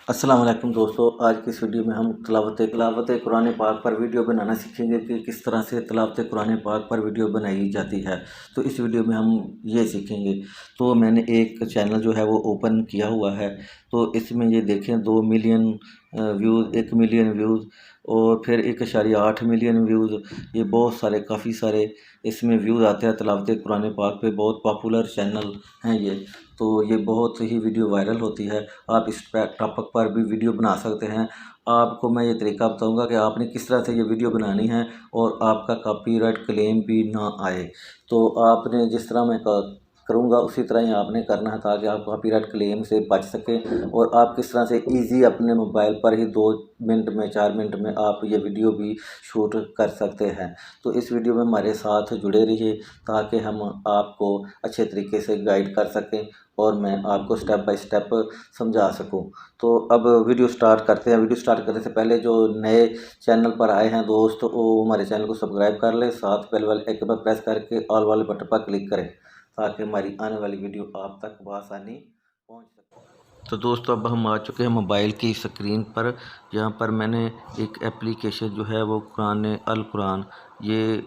अस्सलाम वालेकुम दोस्तों। आज की इस वीडियो में हम तिलावत कुरान पाक पर वीडियो बनाना सीखेंगे कि किस तरह से तिलावत कुरान पाक पर वीडियो बनाई जाती है। तो इस वीडियो में हम ये सीखेंगे। तो मैंने एक चैनल जो है वो ओपन किया हुआ है। तो इसमें ये देखें 2 मिलियन व्यूज़, 1 मिलियन व्यूज़ और फिर 1.8 मिलियन व्यूज़। ये बहुत सारे, काफ़ी सारे इसमें व्यूज़ आते हैं। तिलावत कुरान पाक पे बहुत पॉपुलर चैनल हैं ये। तो ये बहुत ही वीडियो वायरल होती है। आप इस टॉपिक पर भी वीडियो बना सकते हैं। आपको मैं ये तरीका बताऊंगा कि आपने किस तरह से ये वीडियो बनानी है और आपका कॉपीराइट क्लेम भी ना आए। तो आपने जिस तरह मैं करूँगा उसी तरह ही आपने करना है, ताकि आप कॉपीराइट क्लेम से बच सकें और आप किस तरह से इजी अपने मोबाइल पर ही 2 मिनट में, 4 मिनट में आप ये वीडियो भी शूट कर सकते हैं। तो इस वीडियो में हमारे साथ जुड़े रहिए ताकि हम आपको अच्छे तरीके से गाइड कर सकें और मैं आपको स्टेप बाय स्टेप समझा सकूं। तो अब वीडियो स्टार्ट करते हैं। वीडियो स्टार्ट करने से पहले जो नए चैनल पर आए हैं दोस्त, वो हमारे चैनल को सब्सक्राइब कर लें, साथ बेल वाले आइकन पर प्रेस करके ऑल वाले बटन पर क्लिक करें ताकि हमारी आने वाली वीडियो आप तक बआसानी पहुंच सके। तो दोस्तों अब हम आ चुके हैं मोबाइल की स्क्रीन पर। यहाँ पर मैंने एक एप्लीकेशन जो है वो अल कुरान, ये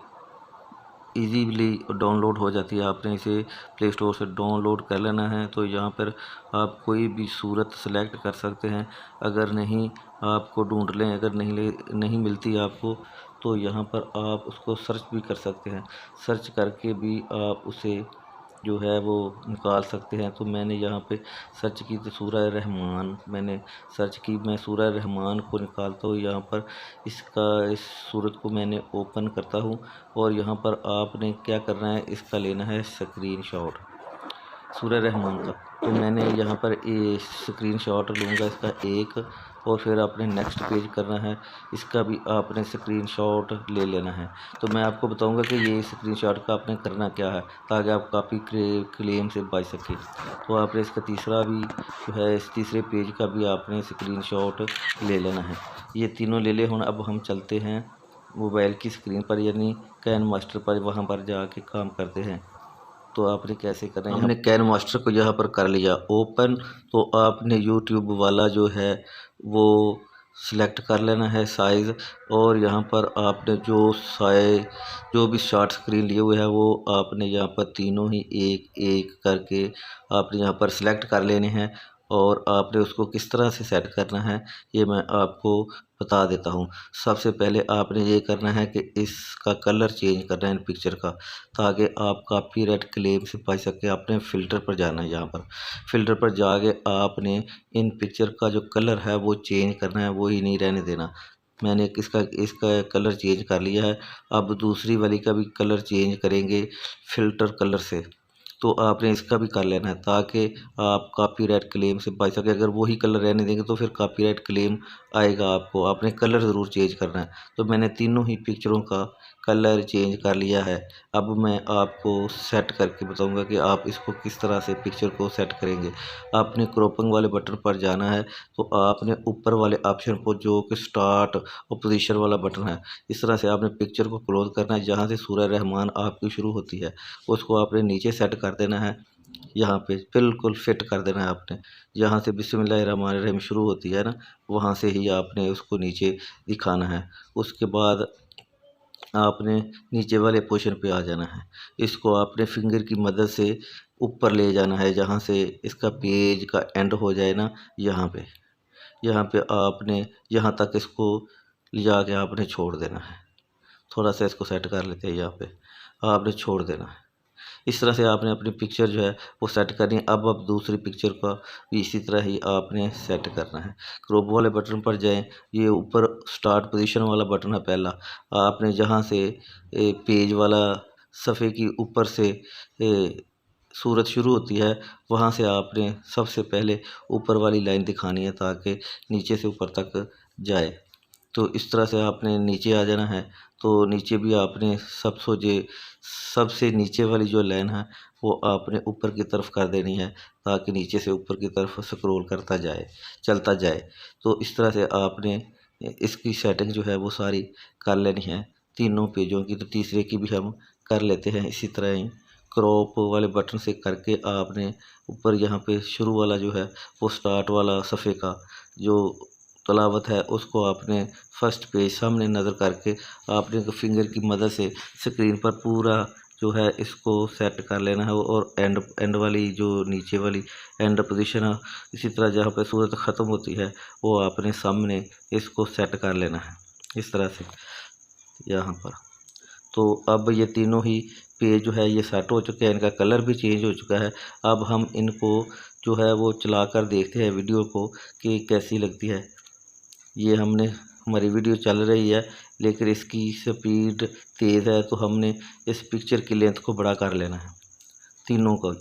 ईजीली डाउनलोड हो जाती है। आपने इसे प्ले स्टोर से डाउनलोड कर लेना है। तो यहाँ पर आप कोई भी सूरत सेलेक्ट कर सकते हैं। अगर नहीं आपको ढूंढ लें, अगर नहीं मिलती आपको, तो यहाँ पर आप उसको सर्च भी कर सकते हैं। सर्च करके भी आप उसे जो है वो निकाल सकते हैं। तो मैंने यहाँ पे सर्च की तो सूरह रहमान मैंने सर्च की। मैं सूरह रहमान को निकालता हूँ। यहाँ पर इस सूरत को मैंने ओपन करता हूँ और यहाँ पर आपने क्या करना है, इसका लेना है स्क्रीनशॉट सूरह रहमान का। तो मैंने यहाँ पर स्क्रीनशॉट लूँगा इसका एक, और फिर आपने नेक्स्ट पेज करना है, इसका भी आपने स्क्रीनशॉट ले लेना है। तो मैं आपको बताऊंगा कि ये स्क्रीनशॉट का आपने करना क्या है ताकि आप कॉपी क्लेम से बच सके। तो आपने इसका तीसरा भी जो है, इस तीसरे पेज का भी आपने स्क्रीनशॉट ले लेना है। ये तीनों ले ले। अब हम चलते हैं मोबाइल की स्क्रीन पर, यानी कैन मास्टर पर, वहाँ पर जाके काम करते हैं। तो आपने कैसे करना है, हमने कैन मास्टर को यहाँ पर कर लिया ओपन। तो आपने यूट्यूब वाला जो है वो सिलेक्ट कर लेना है साइज़, और यहाँ पर आपने जो भी शॉर्ट स्क्रीन लिए हुए हैं वो आपने यहाँ पर तीनों ही एक एक करके आपने यहाँ पर सिलेक्ट कर लेने हैं। और आपने उसको किस तरह से सेट करना है ये मैं आपको बता देता हूँ। सबसे पहले आपने ये करना है कि इसका कलर चेंज करना है इन पिक्चर का, ताकि आप कॉपीराइट क्लेम से बच सके। आपने फ़िल्टर पर जाना है। यहाँ पर फ़िल्टर पर जाके आपने इन पिक्चर का जो कलर है वो चेंज करना है, वो ही नहीं रहने देना। मैंने इसका कलर चेंज कर लिया है। अब दूसरी वाली का भी कलर चेंज करेंगे फ़िल्टर कलर से। तो आपने इसका भी कर लेना है ताकि आप कॉपीराइट क्लेम से बच सके। अगर वही कलर रहने देंगे तो फिर कॉपीराइट क्लेम आएगा आपको। आपने कलर ज़रूर चेंज करना है। तो मैंने तीनों ही पिक्चरों का कलर चेंज कर लिया है। अब मैं आपको सेट करके बताऊंगा कि आप इसको किस तरह से पिक्चर को सेट करेंगे। आपने क्रॉपिंग वाले बटन पर जाना है। तो आपने ऊपर वाले ऑप्शन को, जो कि स्टार्ट और पोजीशन वाला बटन है, इस तरह से आपने पिक्चर को क्लोज करना है। जहाँ से सूरह रहमान आपकी शुरू होती है उसको आपने नीचे सेट कर देना है। यहाँ पे बिल्कुल फिट कर देना है आपने। जहाँ से बिस्मिल्लाहिर्रहमानिर्रहीम शुरू होती है ना, वहाँ से ही आपने उसको नीचे दिखाना है। उसके बाद आपने नीचे वाले पोर्शन पे आ जाना है। इसको आपने फिंगर की मदद से ऊपर ले जाना है, जहाँ से इसका पेज का एंड हो जाए ना, यहाँ पे आपने यहाँ तक इसको ले जाके आपने छोड़ देना है। थोड़ा सा इसको सेट कर लेते हैं। यहाँ पे आपने छोड़ देना है। इस तरह से आपने अपनी पिक्चर जो है वो सेट करनी है। अब दूसरी पिक्चर का भी इसी तरह ही आपने सेट करना है। क्रॉप वाले बटन पर जाएं। ये ऊपर स्टार्ट पोजीशन वाला बटन है पहला। आपने जहाँ से पेज वाला सफ़े की ऊपर से सूरत शुरू होती है, वहाँ से आपने सबसे पहले ऊपर वाली लाइन दिखानी है ताकि नीचे से ऊपर तक जाए। तो इस तरह से आपने नीचे आ जाना है। तो नीचे भी आपने सबसे नीचे वाली जो लाइन है वो आपने ऊपर की तरफ कर देनी है, ताकि नीचे से ऊपर की तरफ स्क्रॉल करता जाए, चलता जाए। तो इस तरह से आपने इसकी सेटिंग जो है वो सारी कर लेनी है तीनों पेजों की। तो तीसरे की भी हम कर लेते हैं इसी तरह ही। क्रॉप वाले बटन से करके आपने ऊपर यहाँ पे शुरू वाला जो है वो स्टार्ट वाला सफ़े का जो तलावत है उसको आपने फर्स्ट पेज सामने नज़र करके आपने फिंगर की मदद से स्क्रीन पर पूरा जो है इसको सेट कर लेना है। और एंड वाली जो नीचे वाली एंड पोजीशन है, इसी तरह जहाँ पर सूरत ख़त्म होती है वो आपने सामने इसको सेट कर लेना है इस तरह से यहाँ पर। तो अब ये तीनों ही पेज जो है ये सेट हो चुके हैं, इनका कलर भी चेंज हो चुका है। अब हम इनको जो है वो चला कर देखते हैं वीडियो को कि कैसी लगती है। ये हमारी वीडियो चल रही है लेकिन इसकी स्पीड तेज़ है, तो हमने इस पिक्चर की लेंथ को बड़ा कर लेना है। तीनों को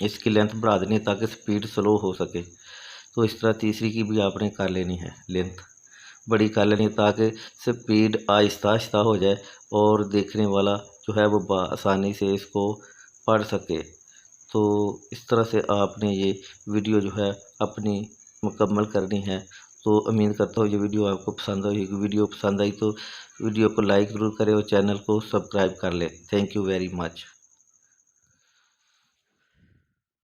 इसकी लेंथ बढ़ा देनी है ताकि स्पीड स्लो हो सके। तो इस तरह तीसरी की भी आपने कर लेनी है, लेंथ बड़ी कर लेनी है ताकि स्पीड आहिस्ता आहिस्ता हो जाए और देखने वाला जो है वो आसानी से इसको पढ़ सके। तो इस तरह से आपने ये वीडियो जो है अपनी मुकम्मल करनी है। तो उम्मीद करता हूँ ये वीडियो आपको पसंद आई। वीडियो पसंद आई तो वीडियो को लाइक ज़रूर करें और चैनल को सब्सक्राइब कर लें। Thank you very much.